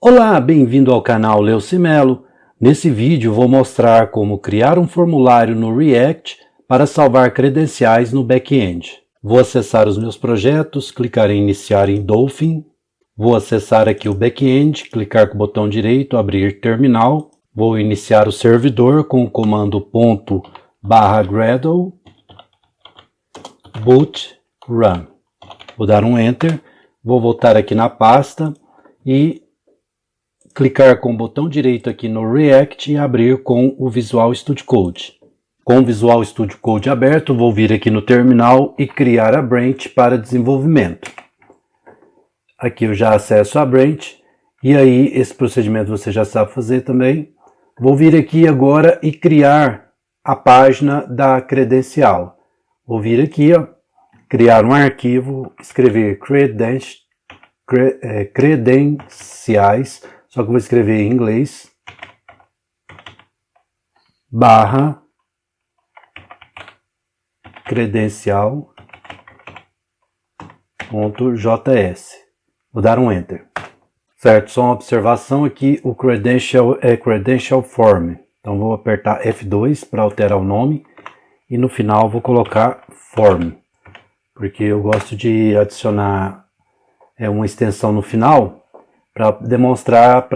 Olá, bem-vindo ao canal Leucimelo. Nesse vídeo vou mostrar como criar um formulário no React para salvar credenciais no back-end. Vou acessar os meus projetos, clicar em iniciar em Dolphin. Vou acessar aqui o back-end, clicar com o botão direito, abrir terminal. Vou iniciar o servidor com o comando /gradle boot run. Vou dar um Enter, vou voltar aqui na pasta e clicar com o botão direito aqui no React e abrir com o Visual Studio Code. Com o Visual Studio Code aberto, vou vir aqui no terminal e criar a branch para desenvolvimento. Aqui eu já acesso a branch e aí esse procedimento você já sabe fazer também. Vou vir aqui agora e criar a página da credencial. Vou vir aqui, ó, criar um arquivo, escrever credenciais, só que eu vou escrever em inglês, /credencial.js. Vou dar um Enter. Certo, só uma observação aqui, o credential é credential form. Então vou apertar F2 para alterar o nome e no final vou colocar form, porque eu gosto de adicionar uma extensão no final para demonstrar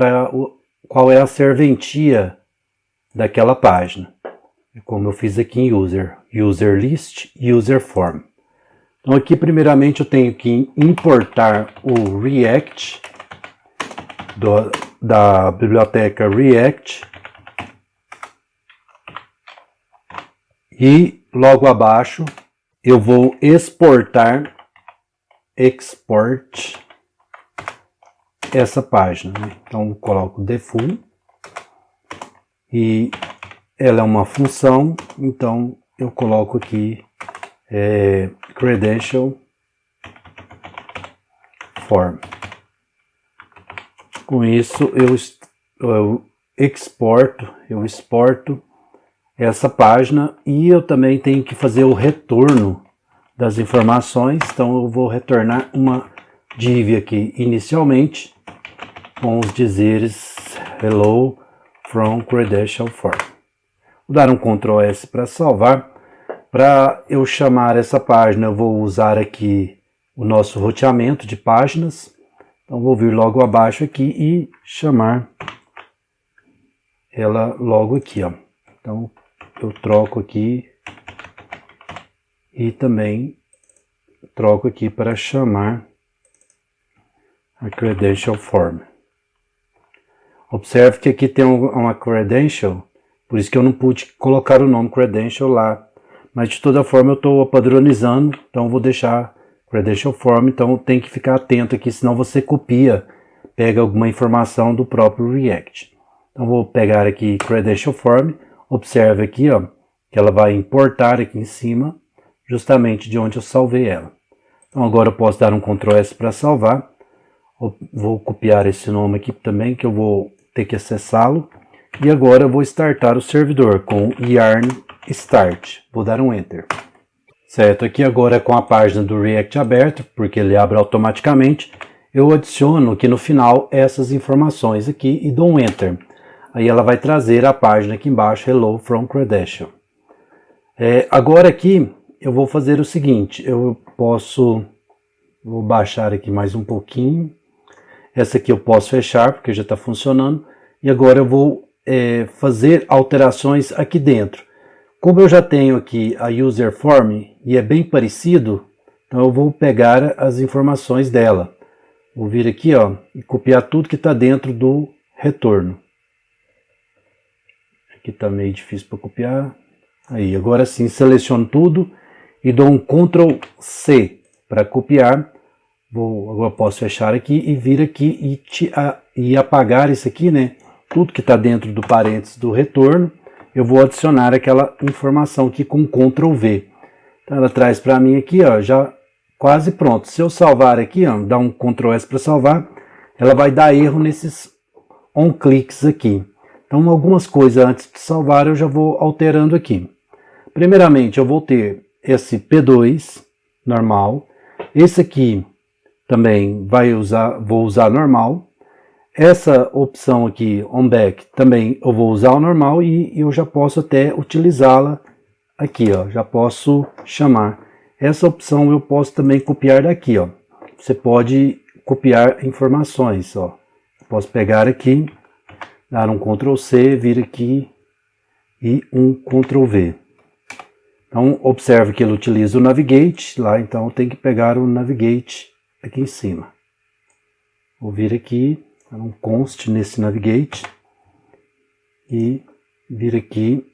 qual é a serventia daquela página, como eu fiz aqui em user list, user form. Então aqui primeiramente eu tenho que importar o React da biblioteca React e logo abaixo eu vou export essa página, né? Então coloco default e ela é uma função, então eu coloco aqui credential form. Com isso eu exporto essa página e eu também tenho que fazer o retorno das informações, então eu vou retornar uma div aqui inicialmente com os dizeres hello from credential form. Vou dar um Ctrl S para salvar. Para eu chamar essa página eu vou usar aqui o nosso roteamento de páginas. Então vou vir logo abaixo aqui e chamar ela logo aqui, ó. Então eu troco aqui e também troco aqui para chamar a credential form. Observe que aqui tem uma credential, por isso que eu não pude colocar o nome credential lá, mas de toda forma eu estou padronizando, então vou deixar credential form, então tem que ficar atento aqui, senão você pega alguma informação do próprio React. Então vou pegar aqui credential form, observe aqui, ó, que ela vai importar aqui em cima, justamente de onde eu salvei ela. Então agora eu posso dar um Ctrl S para salvar. Vou copiar esse nome aqui também, que eu vou ter que acessá-lo. E agora eu vou startar o servidor com yarn start. Vou dar um Enter. Certo, aqui agora com a página do React aberta, porque ele abre automaticamente, eu adiciono aqui no final essas informações aqui e dou um Enter. Aí ela vai trazer a página aqui embaixo, hello from credential. Agora aqui eu vou fazer o seguinte, vou baixar aqui mais um pouquinho. Essa aqui eu posso fechar porque já está funcionando. E agora eu vou fazer alterações aqui dentro. Como eu já tenho aqui a user form e é bem parecido, então eu vou pegar as informações dela. Vou vir aqui, ó, e copiar tudo que está dentro do retorno. Aqui está meio difícil para copiar. Aí, agora sim, seleciono tudo e dou um Ctrl C para copiar. Agora posso fechar aqui e vir aqui e apagar isso aqui, né? Tudo que está dentro do parênteses do retorno, eu vou adicionar aquela informação aqui com Ctrl V. Então ela traz para mim aqui, ó, já quase pronto. Se eu salvar aqui, ó, dar um Ctrl S para salvar, ela vai dar erro nesses on-clicks aqui. Então algumas coisas antes de salvar eu já vou alterando aqui. Primeiramente eu vou ter esse P2 normal, esse aqui também vou usar normal. Essa opção aqui, on back, também eu vou usar o normal e eu já posso até utilizá-la aqui, ó. Já posso chamar. Essa opção eu posso também copiar daqui, ó. Você pode copiar informações, ó. Posso pegar aqui, dar um Ctrl C, vir aqui e um Ctrl V. Então, observe que ele utiliza o Navigate lá, então tem que pegar o Navigate aqui em cima. Vou vir aqui, dar um const nesse Navigate e vir aqui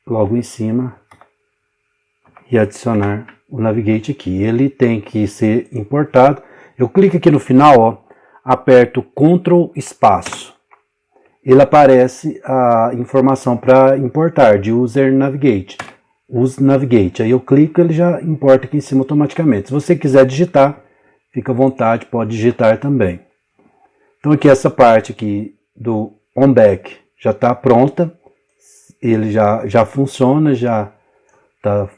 logo em cima e adicionar o Navigate aqui. Ele tem que ser importado. Eu clico aqui no final, ó, aperto Ctrl espaço. Ele aparece a informação para importar de User Navigate. Use Navigate. Aí eu clico, ele já importa aqui em cima automaticamente. Se você quiser digitar, fica à vontade, pode digitar também. Então aqui essa parte aqui do on back já está pronta. Ele já funciona, já está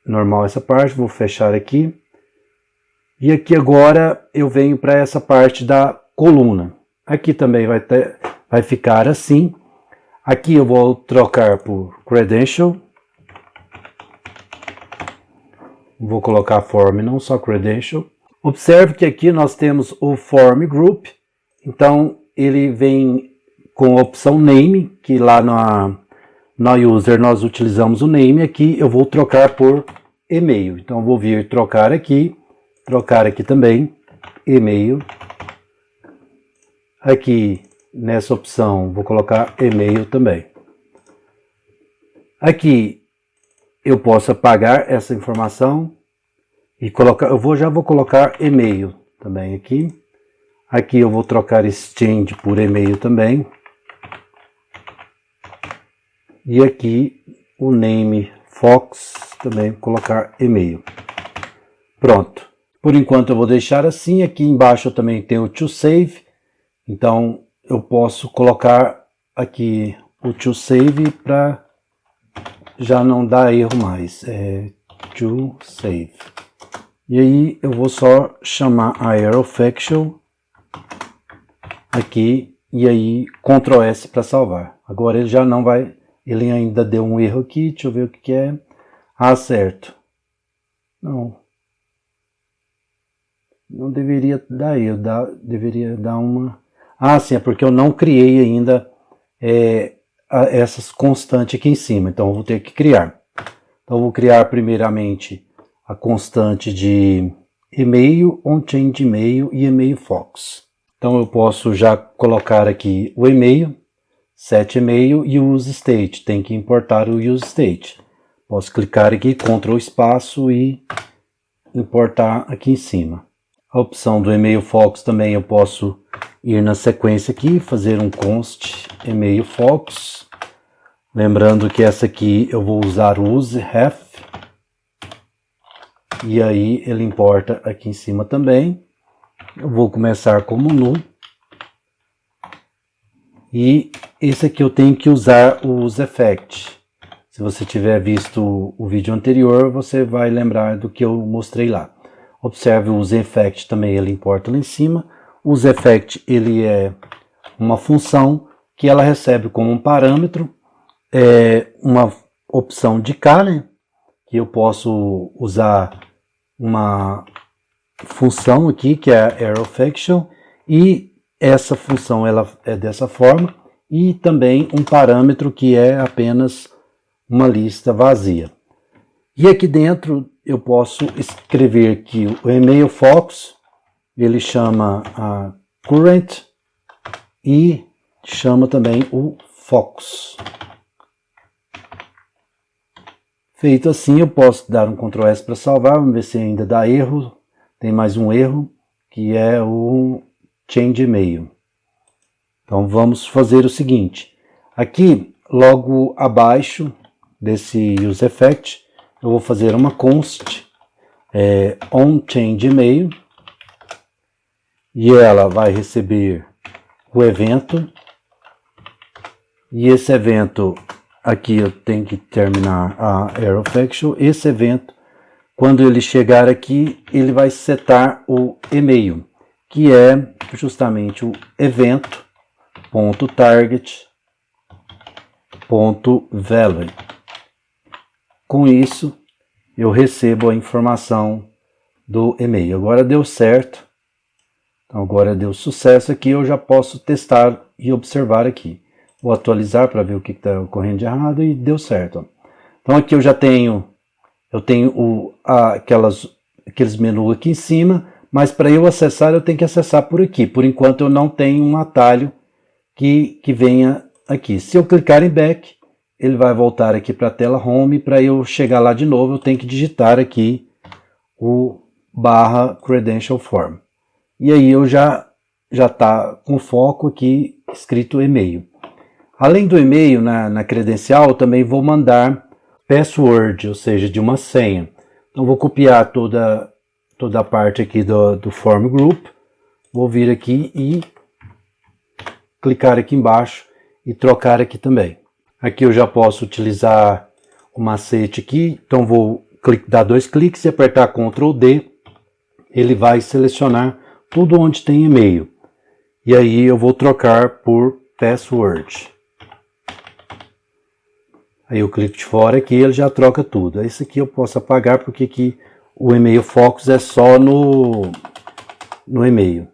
normal essa parte. Vou fechar aqui. E aqui agora eu venho para essa parte da coluna. Aqui também vai ficar assim. Aqui eu vou trocar por credential. Vou colocar form, não só credential. Observe que aqui nós temos o form group. Então ele vem com a opção name, que lá na user nós utilizamos o name. Aqui eu vou trocar por e-mail. Então eu vou vir trocar aqui também, e-mail. Aqui nessa opção vou colocar e-mail também. Aqui eu posso apagar essa informação e colocar, já vou colocar e-mail também aqui. Aqui eu vou trocar exchange por e-mail também. E aqui o name Fox também vou colocar e-mail. Pronto. Por enquanto eu vou deixar assim. Aqui embaixo eu também tenho o to save. Então eu posso colocar aqui o to save para já não dar erro mais. To save. E aí eu vou só chamar a Aerofactual aqui e aí Ctrl S para salvar. Agora ele já não vai, ele ainda deu um erro aqui, deixa eu ver o que é. Ah, certo. Não deveria dar erro, deveria dar uma... Ah, sim, é porque eu não criei ainda essas constantes aqui em cima, então eu vou ter que criar. Então eu vou criar primeiramente a constante de e-mail, onChange e-mail e e-mail Fox. Então eu posso já colocar aqui o e-mail, set e-mail e o use state, tem que importar o use state. Posso clicar aqui, Ctrl espaço e importar aqui em cima. A opção do e-mail Fox também eu posso ir na sequência aqui, fazer um const e-mail Fox. Lembrando que essa aqui eu vou usar o useRef. E aí ele importa aqui em cima também. Eu vou começar como null. E esse aqui eu tenho que usar o useEffect. Se você tiver visto o vídeo anterior, você vai lembrar do que eu mostrei lá. Observe o useEffect também, ele importa lá em cima. O useEffect, ele é uma função que ela recebe como um parâmetro uma opção de K, né? Que eu posso usar uma função aqui, que é a Aerofactual, e essa função ela é dessa forma, e também um parâmetro que é apenas uma lista vazia. E aqui dentro eu posso escrever que o e-mail Fox, ele chama a current e chama também o Fox. Feito assim, eu posso dar um Ctrl S para salvar, vamos ver se ainda dá erro. Tem mais um erro, que é o change email. Então vamos fazer o seguinte. Aqui, logo abaixo desse useEffect, eu vou fazer uma const onChange email. E ela vai receber o evento. E esse evento... Aqui eu tenho que terminar a Aerofactual. Esse evento, quando ele chegar aqui, ele vai setar o e-mail, que é justamente o evento.target.value. Com isso, eu recebo a informação do e-mail. Agora deu certo. Então agora deu sucesso aqui, eu já posso testar e observar aqui. Vou atualizar para ver o que está ocorrendo de errado e deu certo. Então aqui eu já tenho, aqueles menus aqui em cima, mas para eu acessar eu tenho que acessar por aqui. Por enquanto eu não tenho um atalho que venha aqui. Se eu clicar em back, ele vai voltar aqui para a tela home. Para eu chegar lá de novo eu tenho que digitar aqui o /credential form. E aí eu já está com foco aqui escrito e-mail. Além do e-mail na credencial, eu também vou mandar password, ou seja, de uma senha. Então vou copiar toda a parte aqui do form group, vou vir aqui e clicar aqui embaixo e trocar aqui também. Aqui eu já posso utilizar o macete aqui, então vou dar 2 cliques e apertar Ctrl D, ele vai selecionar tudo onde tem e-mail. E aí eu vou trocar por password. Aí eu clico de fora aqui, ele já troca tudo. Esse aqui eu posso apagar porque aqui o e-mail Focus é só no e-mail.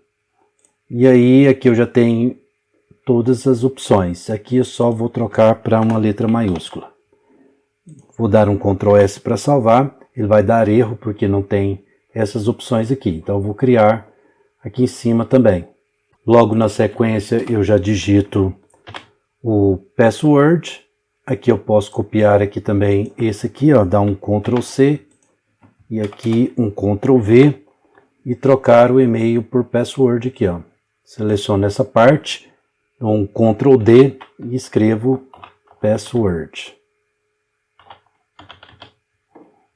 E aí aqui eu já tenho todas as opções. Aqui eu só vou trocar para uma letra maiúscula. Vou dar um Ctrl S para salvar. Ele vai dar erro porque não tem essas opções aqui. Então eu vou criar aqui em cima também. Logo na sequência eu já digito o password. Aqui eu posso copiar aqui também esse aqui, ó, dar um Ctrl C e aqui um Ctrl V e trocar o e-mail por password aqui, ó. Seleciono essa parte, dou um Ctrl D e escrevo password.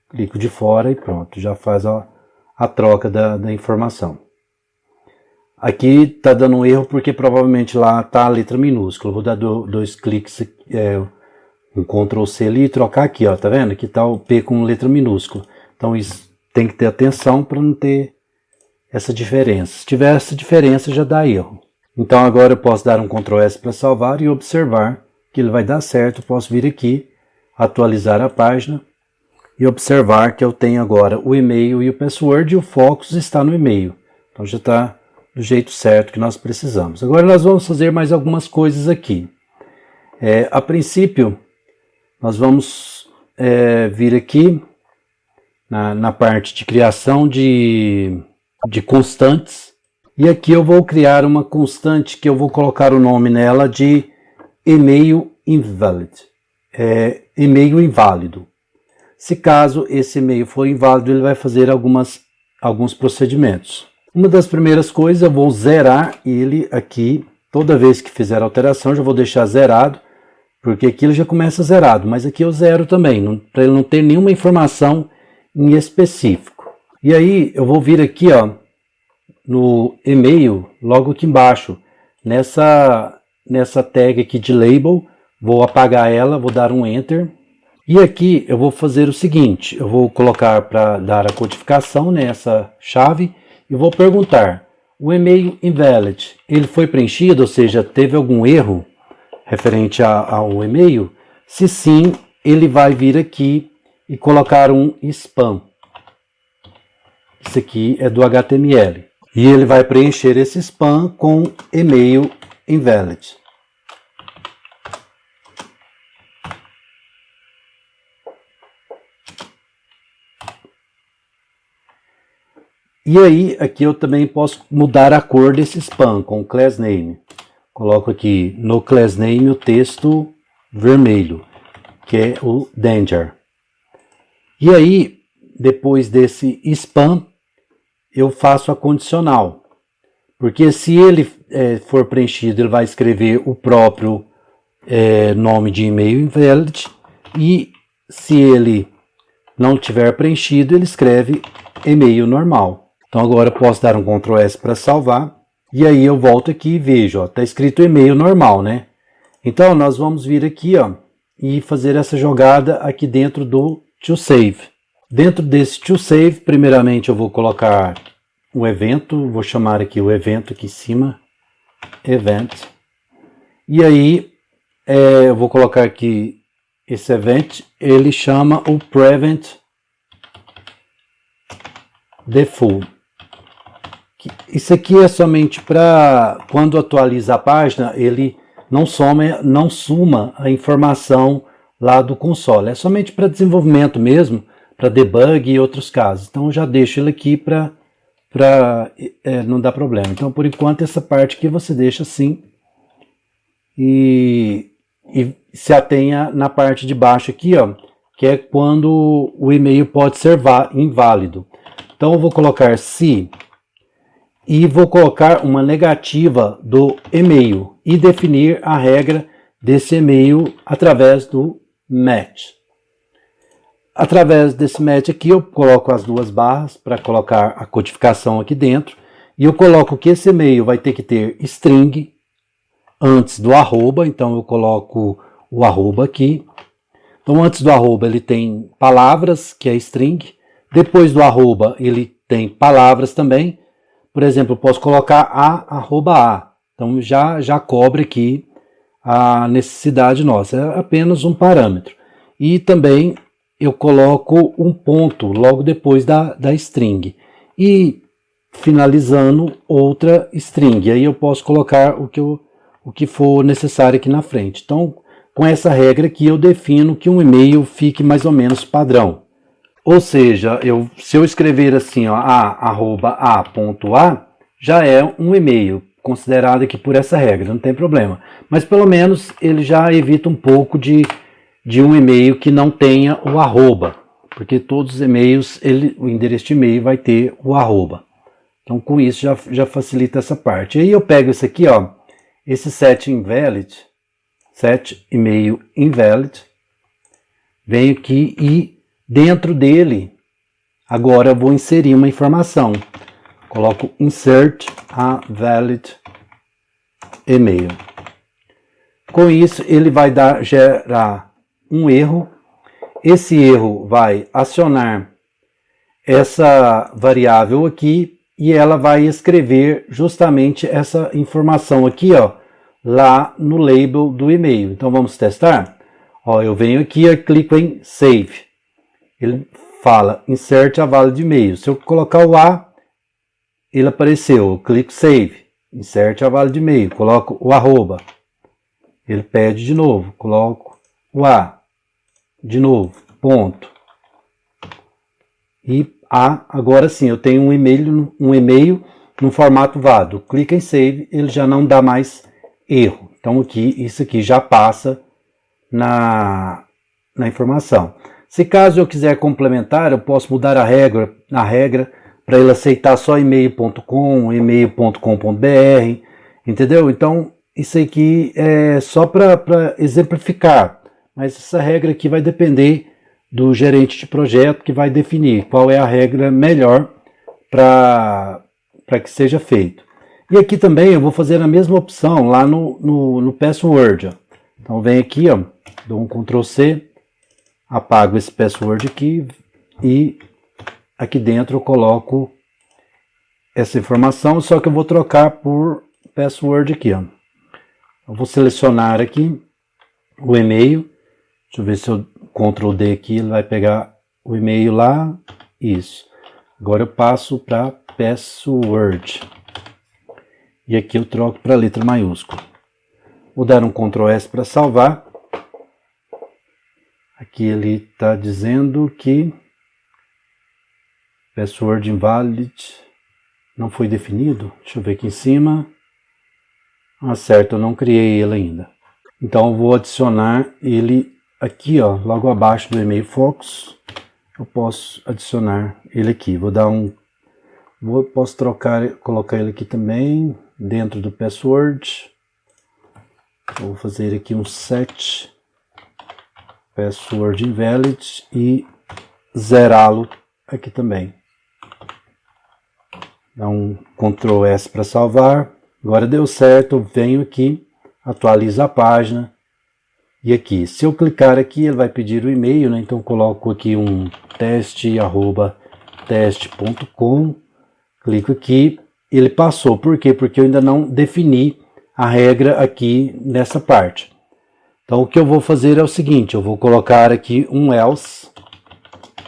Clico de fora e pronto, já faz a troca da informação. Aqui está dando um erro porque provavelmente lá está a letra minúscula. Vou dar 2 cliques, um Ctrl C ali e trocar aqui, ó, tá vendo? Aqui está o P com letra minúscula. Então isso tem que ter atenção para não ter essa diferença. Se tiver essa diferença já dá erro. Então agora eu posso dar um Ctrl S para salvar e observar que ele vai dar certo. Eu posso vir aqui, atualizar a página e observar que eu tenho agora o e-mail e o password e o Focus está no e-mail. Então já está do jeito certo que nós precisamos. Agora nós vamos fazer mais algumas coisas aqui. A princípio, nós vamos vir aqui na parte de criação de constantes. E aqui eu vou criar uma constante que eu vou colocar o nome nela de e-mail invalid. E-mail inválido. Se caso esse e-mail for inválido, ele vai fazer alguns procedimentos. Uma das primeiras coisas, eu vou zerar ele aqui. Toda vez que fizer alteração, eu já vou deixar zerado, porque aqui ele já começa zerado, mas aqui eu zero também, para ele não ter nenhuma informação em específico. E aí eu vou vir aqui, ó, no e-mail, logo aqui embaixo, nessa tag aqui de label, vou apagar ela, vou dar um enter. E aqui eu vou fazer o seguinte, eu vou colocar para dar a codificação nessa chave e vou perguntar, o e-mail invalid, ele foi preenchido, ou seja, teve algum erro referente ao e-mail? Se sim, ele vai vir aqui e colocar um spam. Isso aqui é do HTML. E ele vai preencher esse spam com e-mail invalid. E aí, aqui eu também posso mudar a cor desse spam com o class name. Coloco aqui no class name o texto vermelho, que é o danger. E aí, depois desse spam, eu faço a condicional. Porque se ele for preenchido, ele vai escrever o próprio nome de e-mail invalid. E se ele não tiver preenchido, ele escreve e-mail normal. Então agora eu posso dar um Ctrl S para salvar. E aí eu volto aqui e vejo, está escrito e-mail normal, né? Então nós vamos vir aqui, ó, e fazer essa jogada aqui dentro do toSave. Dentro desse toSave, primeiramente eu vou colocar um evento, vou chamar aqui o evento aqui em cima, event, e aí eu vou colocar aqui esse event, ele chama o prevent default. Isso aqui é somente para quando atualiza a página, ele não suma a informação lá do console. É somente para desenvolvimento mesmo, para debug e outros casos. Então eu já deixo ele aqui para não dar problema. Então por enquanto essa parte aqui você deixa assim e se atenha na parte de baixo aqui, ó, que é quando o e-mail pode ser inválido. Então eu vou colocar se e vou colocar uma negativa do e-mail e definir a regra desse e-mail através do match. Através desse match aqui eu coloco as duas barras para colocar a codificação aqui dentro e eu coloco que esse e-mail vai ter que ter string antes do arroba, então eu coloco o arroba aqui. Então antes do arroba ele tem palavras, que é string, depois do arroba ele tem palavras também. Por exemplo, eu posso colocar @a. Então já cobre aqui a necessidade nossa. É apenas um parâmetro. E também eu coloco um ponto logo depois da string. E finalizando outra string. Aí eu posso colocar o que for necessário aqui na frente. Então, com essa regra aqui eu defino que um e-mail fique mais ou menos padrão. Ou seja, se eu escrever assim, ó, @a.a, já é um e-mail considerado aqui por essa regra, não tem problema. Mas pelo menos ele já evita um pouco de um e-mail que não tenha o arroba, porque todos os e-mails, o endereço de e-mail vai ter o arroba. Então com isso já facilita essa parte. Aí eu pego esse aqui, ó, esse set email invalid, venho aqui e dentro dele, agora eu vou inserir uma informação. Coloco insert a valid email. Com isso, ele vai gerar um erro. Esse erro vai acionar essa variável aqui e ela vai escrever justamente essa informação aqui, ó, lá no label do e-mail. Então vamos testar? Ó, eu venho aqui e clico em save. Ele fala insert a valid email. Se eu colocar o A, ele apareceu. Eu clico save, insert a valid email, coloco o arroba. Ele pede de novo, coloco o A, de novo, ponto. E agora sim, eu tenho um e-mail no formato válido. Clica em save, ele já não dá mais erro. Então isso aqui já passa na informação. Se caso eu quiser complementar, eu posso mudar a regra para ele aceitar só e-mail.com, e-mail.com.br, entendeu? Então, isso aqui é só para exemplificar, mas essa regra aqui vai depender do gerente de projeto que vai definir qual é a regra melhor para que seja feito. E aqui também eu vou fazer a mesma opção lá no password. Ó. Então, vem aqui, ó, dou um Ctrl C, apago esse password aqui e aqui dentro eu coloco essa informação, só que eu vou trocar por password aqui, ó. Eu vou selecionar aqui o e-mail, deixa eu ver se eu Ctrl D aqui, ele vai pegar o e-mail lá, isso. Agora eu passo para password e aqui eu troco para letra maiúscula. Vou dar um Ctrl S para salvar. Aqui ele está dizendo que password invalid não foi definido. Deixa eu ver aqui em cima. Certo, eu não criei ele ainda. Então eu vou adicionar ele aqui, ó, logo abaixo do e-mail focus. Eu posso adicionar ele aqui. Posso colocar ele aqui também dentro do password. Vou fazer aqui um set password invalid e zerá-lo aqui também. Dá um Ctrl S para salvar. Agora deu certo, eu venho aqui, atualizo a página. E aqui, se eu clicar aqui, ele vai pedir o e-mail, né? Então coloco aqui um teste@teste.com. Clico aqui, ele passou. Por quê? Porque eu ainda não defini a regra aqui nessa parte. Então o que eu vou fazer é o seguinte, eu vou colocar aqui um else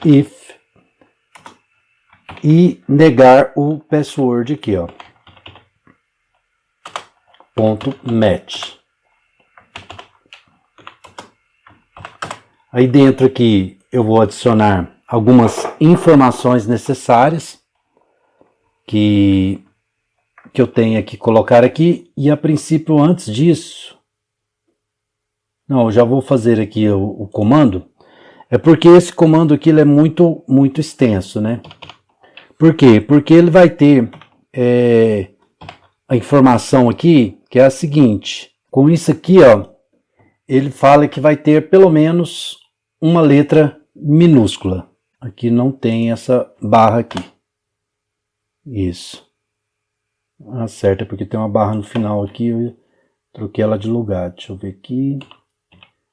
if e negar o password aqui, ó. .match. Aí dentro aqui eu vou adicionar algumas informações necessárias que eu tenho que colocar aqui, e a princípio antes disso, não, eu já vou fazer aqui o comando, é porque esse comando aqui ele é muito extenso, né? Por quê? Porque ele vai ter a informação aqui, que é a seguinte, com isso aqui, ó, ele fala que vai ter pelo menos uma letra minúscula. Aqui não tem essa barra aqui. Isso. Acerta porque tem uma barra no final aqui, eu troquei ela de lugar. Deixa eu ver aqui.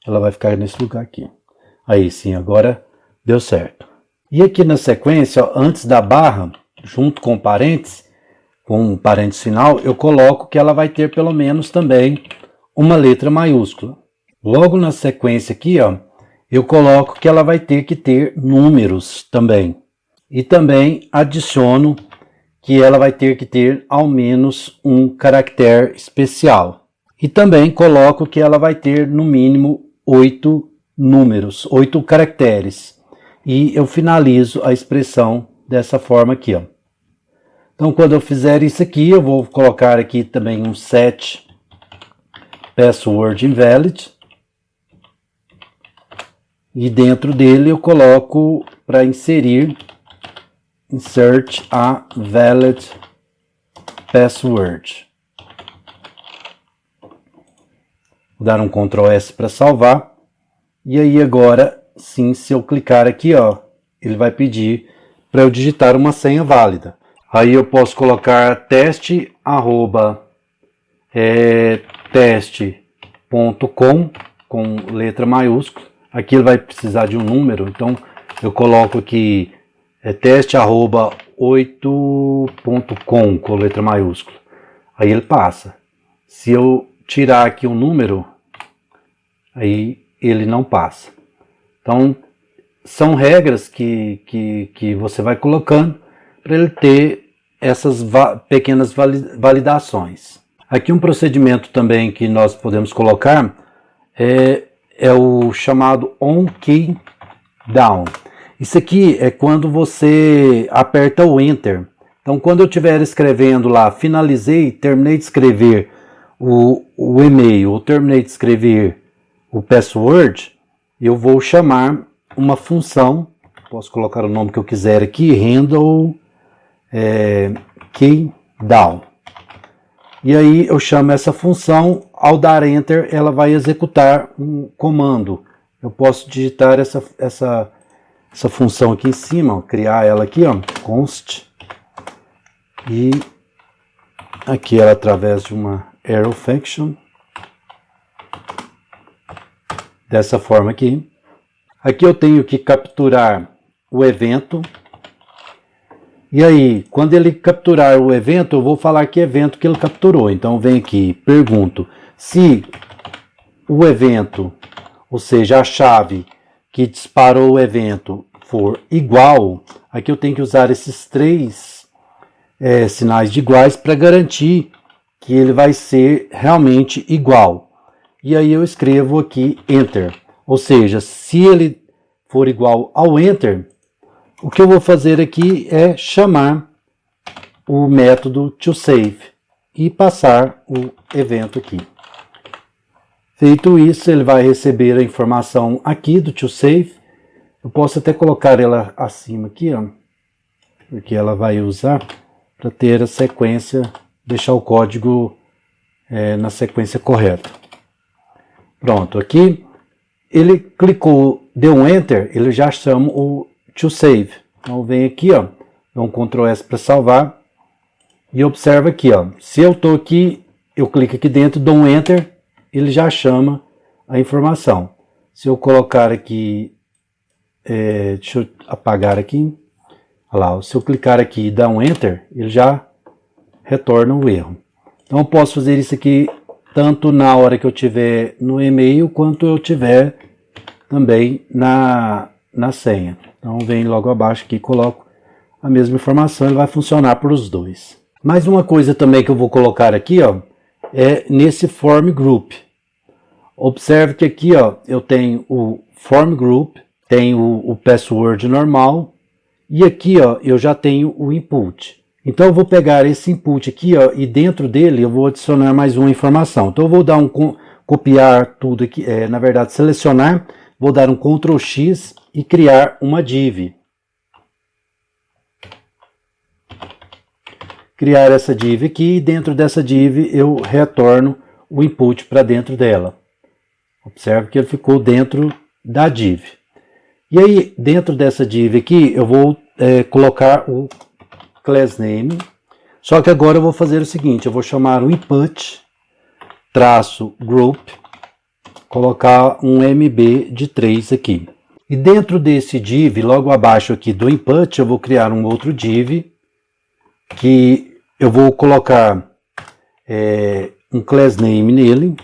Ela vai ficar nesse lugar aqui. Aí sim, agora deu certo. E aqui na sequência, ó, antes da barra, junto com parênteses, com um parênteses final, eu coloco que ela vai ter pelo menos também uma letra maiúscula. Logo na sequência aqui, ó, eu coloco que ela vai ter que ter números também. E também adiciono que ela vai ter que ter ao menos um caractere especial. E também coloco que ela vai ter no mínimo 8 números, 8 caracteres. E eu finalizo a expressão dessa forma aqui, ó. Então quando eu fizer isso aqui, eu vou colocar aqui também um set password invalid. E dentro dele eu coloco para inserir insert a valid password. Vou dar um Ctrl S para salvar. E aí agora sim, se eu clicar aqui, ó, ele vai pedir para eu digitar uma senha válida. Aí eu posso colocar teste.com com letra maiúscula. Aqui ele vai precisar de um número, então eu coloco aqui teste@8.com com letra maiúscula. Aí ele passa. Se eu tirar aqui um número, aí ele não passa. Então são regras que você vai colocando para ele ter essas pequenas validações. Aqui um procedimento também que nós podemos colocar é o chamado onKeyDown. Isso aqui é quando você aperta o Enter. Então, quando eu estiver escrevendo lá, finalizei, terminei de escrever o e-mail, ou terminei de escrever o password, eu vou chamar uma função, posso colocar o nome que eu quiser aqui, handle keydown. E aí eu chamo essa função, ao dar Enter, ela vai executar um comando. Eu posso digitar essa função aqui em cima, ó, criar ela aqui, ó, const, e aqui ela através de uma arrow function, dessa forma aqui. Aqui eu tenho que capturar o evento. E aí, quando ele capturar o evento, eu vou falar que evento que ele capturou. Então, vem aqui, pergunto, se o evento, ou seja, a chave que disparou o evento for igual, aqui eu tenho que usar esses 3 sinais de iguais para garantir que ele vai ser realmente igual. E aí eu escrevo aqui Enter. Ou seja, se ele for igual ao Enter, o que eu vou fazer aqui é chamar o método toSave e passar o evento aqui. Feito isso, ele vai receber a informação aqui do toSave. Eu posso até colocar ela acima aqui, ó, porque ela vai usar para ter a sequência, deixar o código na sequência correta. Pronto, aqui ele clicou, deu um Enter, ele já chama o toSave. Então vem aqui, ó, dou um Ctrl S para salvar e observa aqui, ó, se eu estou aqui, eu clico aqui dentro, dou um Enter, ele já chama a informação. Se eu colocar aqui, deixa eu apagar aqui, Olha lá, se eu clicar aqui e dar um Enter, ele já retorna o erro. Então eu posso fazer isso aqui tanto na hora que eu tiver no e-mail, quanto eu tiver também na senha. Então vem logo abaixo aqui e coloco a mesma informação, ele vai funcionar para os dois. Mais uma coisa também que eu vou colocar aqui, ó, é nesse Form Group. Observe que aqui, ó, eu tenho o Form Group, tenho o password normal, e aqui, ó, eu já tenho o input. Então eu vou pegar esse input aqui, ó, e dentro dele eu vou adicionar mais uma informação. Então eu vou dar copiar tudo aqui, na verdade selecionar, vou dar um Ctrl X e criar uma div. Criar essa div aqui, e dentro dessa div eu retorno o input para dentro dela. Observe que ele ficou dentro da div. E aí, dentro dessa div aqui, eu vou colocar o class name. Só que agora eu vou fazer o seguinte, eu vou chamar o input -group, colocar um MB de 3 aqui. E dentro desse div, logo abaixo aqui do input, eu vou criar um outro div, que eu vou colocar um class name nele.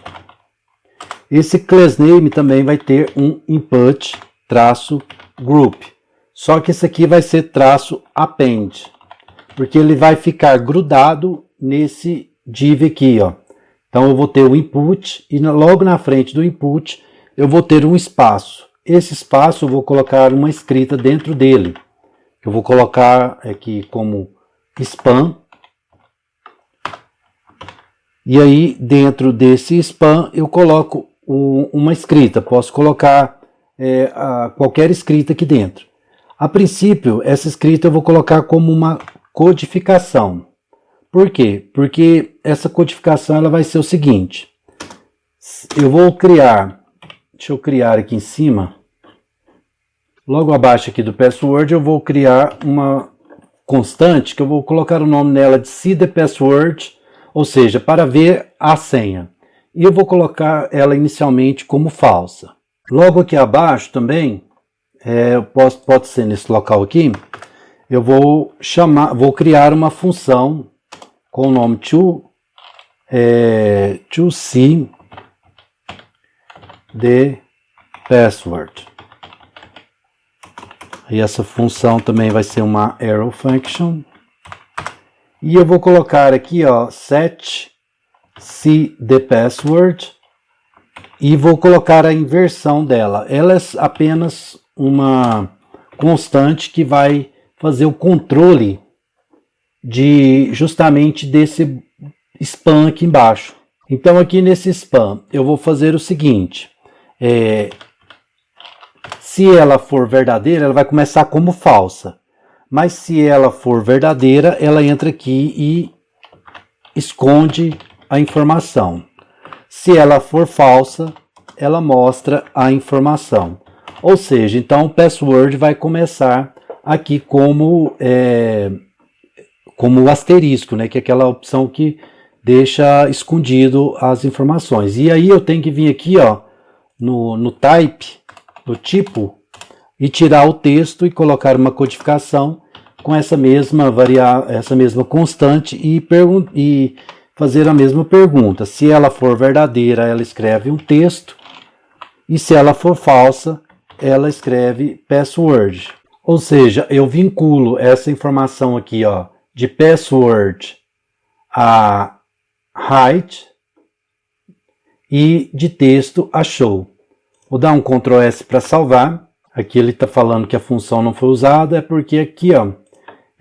Esse class name também vai ter um input -group. Só que esse aqui vai ser -append, porque ele vai ficar grudado nesse div aqui, ó. Então eu vou ter o input e logo na frente do input eu vou ter um espaço. Esse espaço eu vou colocar uma escrita dentro dele. Eu vou colocar aqui como spam. E aí dentro desse spam eu coloco uma escrita. Posso colocar qualquer escrita aqui dentro. A princípio, essa escrita eu vou colocar como uma codificação. Por quê? Porque essa codificação ela vai ser o seguinte. Eu vou criar, deixa eu criar aqui em cima, logo abaixo aqui do password, eu vou criar uma constante que eu vou colocar o nome nela de see the password, ou seja, para ver a senha. E eu vou colocar ela inicialmente como falsa. Logo aqui abaixo também, pode ser nesse local aqui, eu vou criar uma função com o nome to see the password. E essa função também vai ser uma arrow function. E eu vou colocar aqui, ó, set see the password. E vou colocar a inversão dela. Ela é apenas uma constante que vai fazer o controle justamente desse spam aqui embaixo. Então aqui nesse spam eu vou fazer o seguinte. Se ela for verdadeira, ela vai começar como falsa. Mas se ela for verdadeira, ela entra aqui e esconde a informação. Se ela for falsa, ela mostra a informação. Ou seja, então o password vai começar aqui como o asterisco, né? Que é aquela opção que deixa escondido as informações. E aí eu tenho que vir aqui, ó, no type, no tipo, e tirar o texto e colocar uma codificação com essa mesma constante e fazer a mesma pergunta. Se ela for verdadeira, ela escreve um texto, e se ela for falsa, ela escreve password. Ou seja, eu vinculo essa informação aqui, ó, de password a height e de texto a show. Vou dar um Ctrl S para salvar. Aqui ele está falando que a função não foi usada, é porque aqui, ó,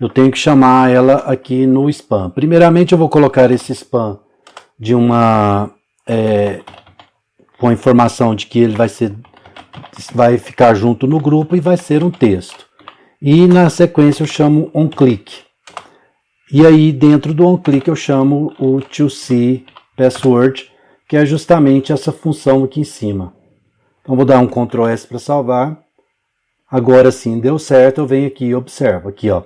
eu tenho que chamar ela aqui no spam. Primeiramente eu vou colocar esse spam de com a informação de que ele vai ficar junto no grupo e vai ser um texto. E na sequência eu chamo onClick. E aí dentro do onClick eu chamo o toSeePassword, que é justamente essa função aqui em cima. Então vou dar um Ctrl S para salvar. Agora sim deu certo, eu venho aqui e observo aqui, ó.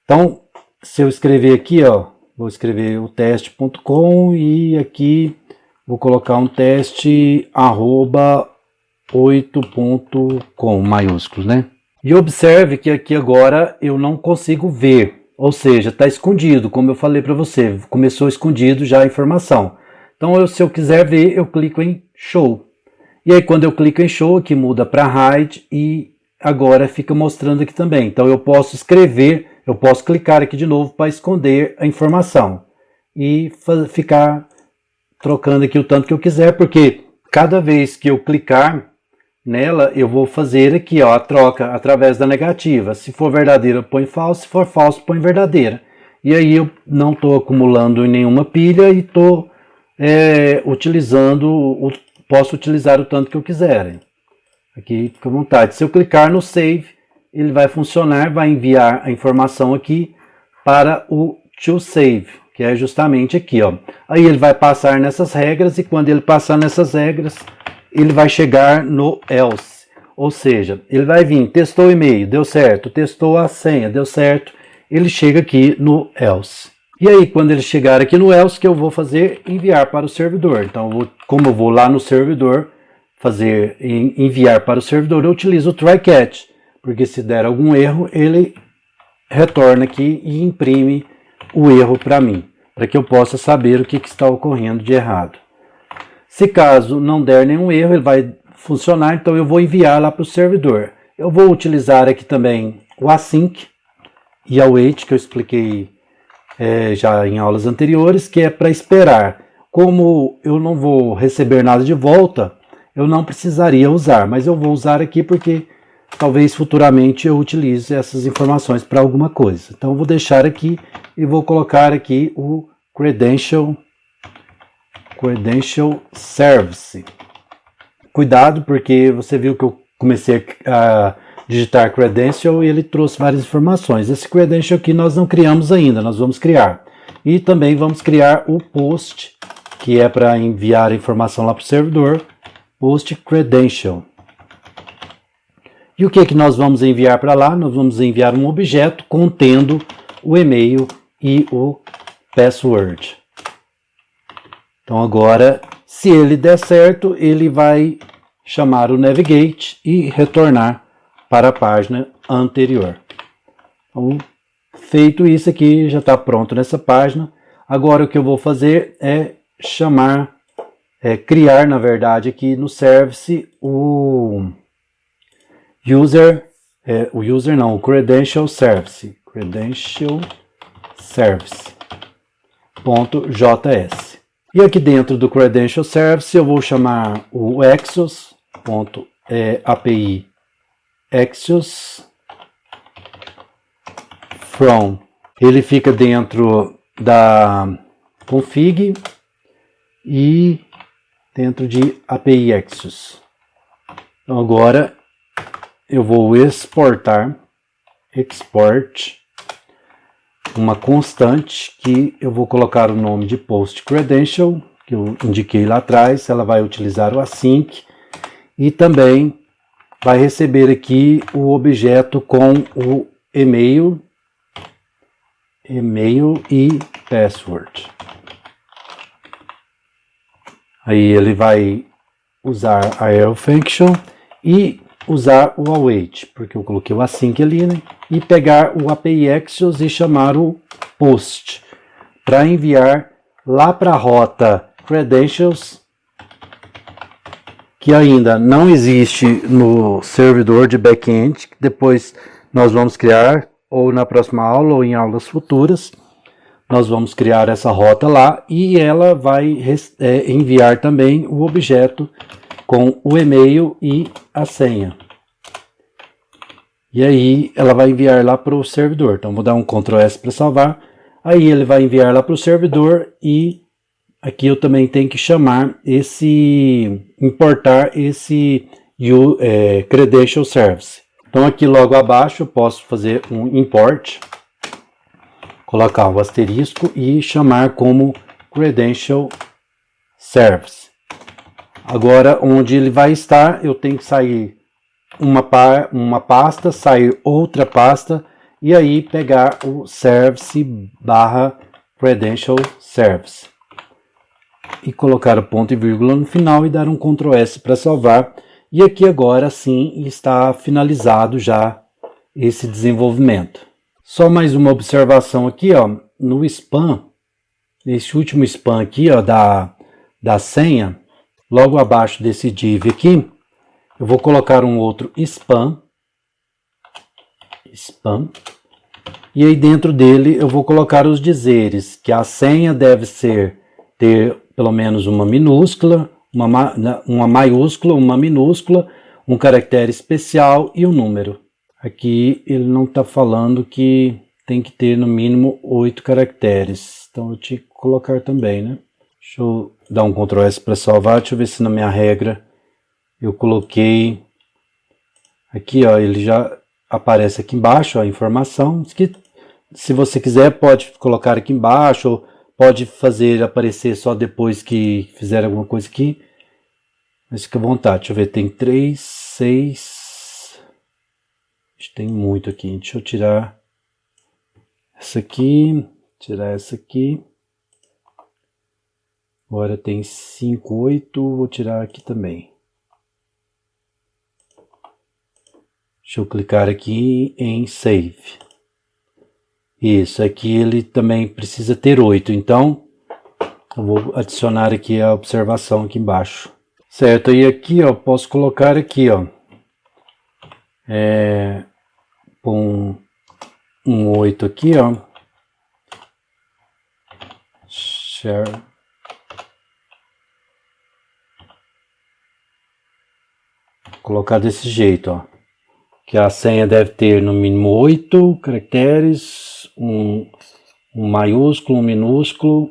Então, se eu escrever aqui, ó, vou escrever o teste.com e aqui vou colocar um teste @8.com, maiúsculos, né? E observe que aqui agora eu não consigo ver, ou seja, está escondido, como eu falei para você, começou escondido já a informação. Então, se eu quiser ver, eu clico em Show. E aí, quando eu clico em Show, aqui muda para Hide e agora fica mostrando aqui também. Então, eu posso escrever, eu posso clicar aqui de novo para esconder a informação e ficar trocando aqui o tanto que eu quiser, porque cada vez que eu clicar nela, eu vou fazer aqui, ó, a troca através da negativa. Se for verdadeira, eu ponho falso. Se for falso, põe verdadeira. E aí eu não estou acumulando em nenhuma pilha e estou posso utilizar o tanto que eu quiser. Aqui fica à vontade. Se eu clicar no Save, ele vai funcionar, vai enviar a informação aqui para o To Save, que é justamente aqui, ó. Aí ele vai passar nessas regras e quando ele passar nessas regras, ele vai chegar no else, ou seja, ele vai vir, testou o e-mail, deu certo, testou a senha, deu certo, ele chega aqui no else. E aí, quando ele chegar aqui no else, que eu vou fazer? Enviar para o servidor. Então, como eu vou lá no servidor, fazer enviar para o servidor, eu utilizo o try catch, porque se der algum erro, ele retorna aqui e imprime o erro para mim, para que eu possa saber o que está ocorrendo de errado. Se caso não der nenhum erro, ele vai funcionar, então eu vou enviar lá para o servidor. Eu vou utilizar aqui também o async e await, que eu expliquei já em aulas anteriores, que é para esperar. Como eu não vou receber nada de volta, eu não precisaria usar, mas eu vou usar aqui porque talvez futuramente eu utilize essas informações para alguma coisa. Então eu vou deixar aqui e vou colocar aqui o Credential Service. Cuidado, porque você viu que eu comecei a digitar Credential e ele trouxe várias informações. Esse Credential aqui nós não criamos ainda, nós vamos criar. E também vamos criar o Post, que é para enviar a informação lá para o servidor, Post Credential. E o que nós vamos enviar para lá? Nós vamos enviar um objeto contendo o e-mail e o password. Então agora, se ele der certo, ele vai chamar o Navigate e retornar para a página anterior. Então, feito isso aqui, já está pronto nessa página. Agora o que eu vou fazer é criar, na verdade, aqui no service o Credential Service. Credential Service.js. E aqui dentro do Credential Service eu vou chamar o Axios.api Axios from. Ele fica dentro da config e dentro de API Axios. Então agora eu vou export uma constante que eu vou colocar o nome de Post Credential, que eu indiquei lá atrás. Ela vai utilizar o async e também vai receber aqui o objeto com o e-mail e password. Aí ele vai usar a arrow function e usar o await, porque eu coloquei o async ali, né? E pegar o API Axios e chamar o post para enviar lá para a rota credentials, que ainda não existe no servidor de back-end, que depois nós vamos criar, ou na próxima aula ou em aulas futuras, nós vamos criar essa rota lá e ela vai enviar também o objeto com o e-mail e a senha. E aí ela vai enviar lá para o servidor. Então vou dar um Ctrl S para salvar. Aí ele vai enviar lá para o servidor e aqui eu também tenho que importar esse Credential Service. Então aqui logo abaixo eu posso fazer um import, colocar um asterisco e chamar como Credential Service. Agora, onde ele vai estar, eu tenho que sair uma pasta, sair outra pasta e aí pegar o service/credential service e colocar o ponto e vírgula no final e dar um Ctrl S para salvar. E aqui agora sim está finalizado já esse desenvolvimento. Só mais uma observação aqui, ó, no spam, esse último spam aqui, ó, da senha, logo abaixo desse div aqui, eu vou colocar um outro spam, e aí dentro dele eu vou colocar os dizeres, que a senha deve ter pelo menos uma minúscula, uma maiúscula, uma minúscula, um caractere especial e um número. Aqui ele não está falando que tem que ter no mínimo 8 caracteres, então eu tinha que colocar também, né? Deixa eu dar um Ctrl S para salvar, deixa eu ver se na minha regra eu coloquei aqui, ó, ele já aparece aqui embaixo a informação, que se você quiser pode colocar aqui embaixo, ou pode fazer aparecer só depois que fizer alguma coisa aqui, mas fica à vontade. Deixa eu ver, tem 3, 6, tem muito aqui, deixa eu tirar essa aqui, tirar essa aqui, agora tem 5, 8, vou tirar aqui também. Deixa eu clicar aqui em Save. Isso, aqui ele também precisa ter 8, então eu vou adicionar aqui a observação aqui embaixo. Certo, e aqui ó, posso colocar aqui ó, um 8 aqui ó, share. Colocar desse jeito ó. Que a senha deve ter no mínimo 8 caracteres, um maiúsculo, um minúsculo,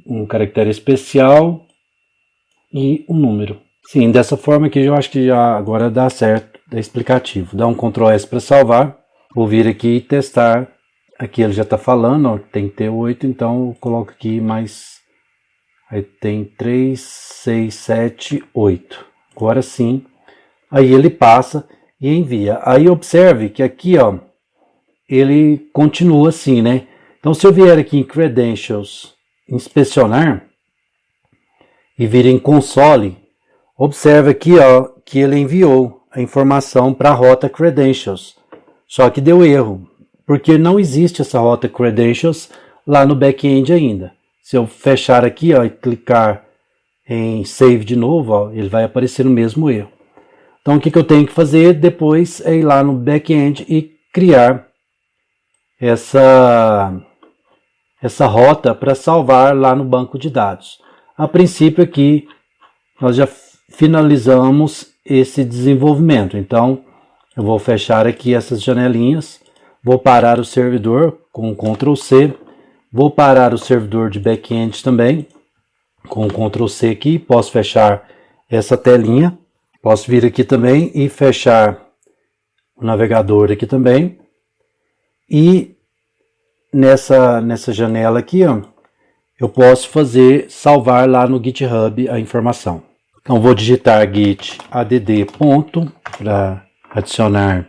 um caractere especial e um número. Sim, dessa forma aqui eu acho que já agora dá certo, é explicativo. Dá um Ctrl S para salvar, vou vir aqui e testar. Aqui ele já está falando, ó, tem que ter 8, então eu coloco aqui mais, aí tem 3, 6, 7, 8. Agora sim, aí ele passa e envia. Aí observe que aqui ó, ele continua assim, né? Então se eu vier aqui em Credentials, inspecionar e vir em Console, observe aqui ó, que ele enviou a informação para a rota Credentials. Só que deu erro, porque não existe essa rota Credentials lá no back-end ainda. Se eu fechar aqui ó, e clicar em Save de novo, ó, ele vai aparecer no mesmo erro. Então o que eu tenho que fazer depois é ir lá no back-end e criar essa rota para salvar lá no banco de dados. A princípio aqui nós já finalizamos esse desenvolvimento, então eu vou fechar aqui essas janelinhas, vou parar o servidor com Ctrl C, vou parar o servidor de back-end também com Ctrl C aqui, posso fechar essa telinha. Posso vir aqui também e fechar o navegador aqui também. E nessa janela aqui, ó, eu posso salvar lá no GitHub a informação. Então vou digitar git add ponto para adicionar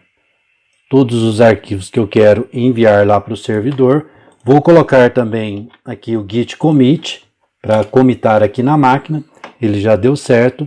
todos os arquivos que eu quero enviar lá para o servidor. Vou colocar também aqui o git commit para commitar aqui na máquina. Ele já deu certo.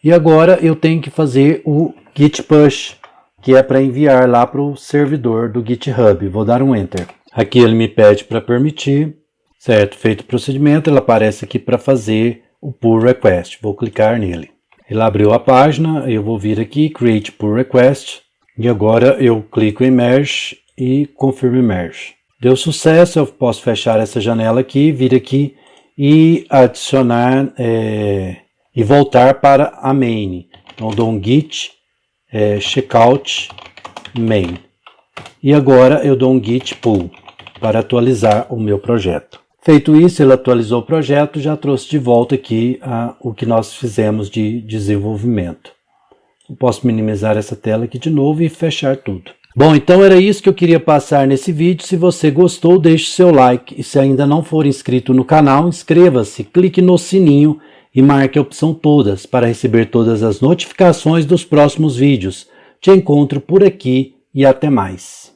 E agora eu tenho que fazer o git push, que é para enviar lá para o servidor do GitHub. Vou dar um Enter. Aqui ele me pede para permitir. Certo, feito o procedimento, ele aparece aqui para fazer o pull request. Vou clicar nele. Ele abriu a página, eu vou vir aqui, create pull request. E agora eu clico em merge e confirmo merge. Deu sucesso, eu posso fechar essa janela aqui, vir aqui e adicionar... e voltar para a main. Então eu dou um git checkout main. E agora eu dou um git pull para atualizar o meu projeto. Feito isso, ele atualizou o projeto, já trouxe de volta aqui o que nós fizemos de desenvolvimento. Eu posso minimizar essa tela aqui de novo e fechar tudo. Bom, então era isso que eu queria passar nesse vídeo. Se você gostou, deixe seu like. E se ainda não for inscrito no canal, inscreva-se, clique no sininho e marque a opção todas para receber todas as notificações dos próximos vídeos. Te encontro por aqui e até mais.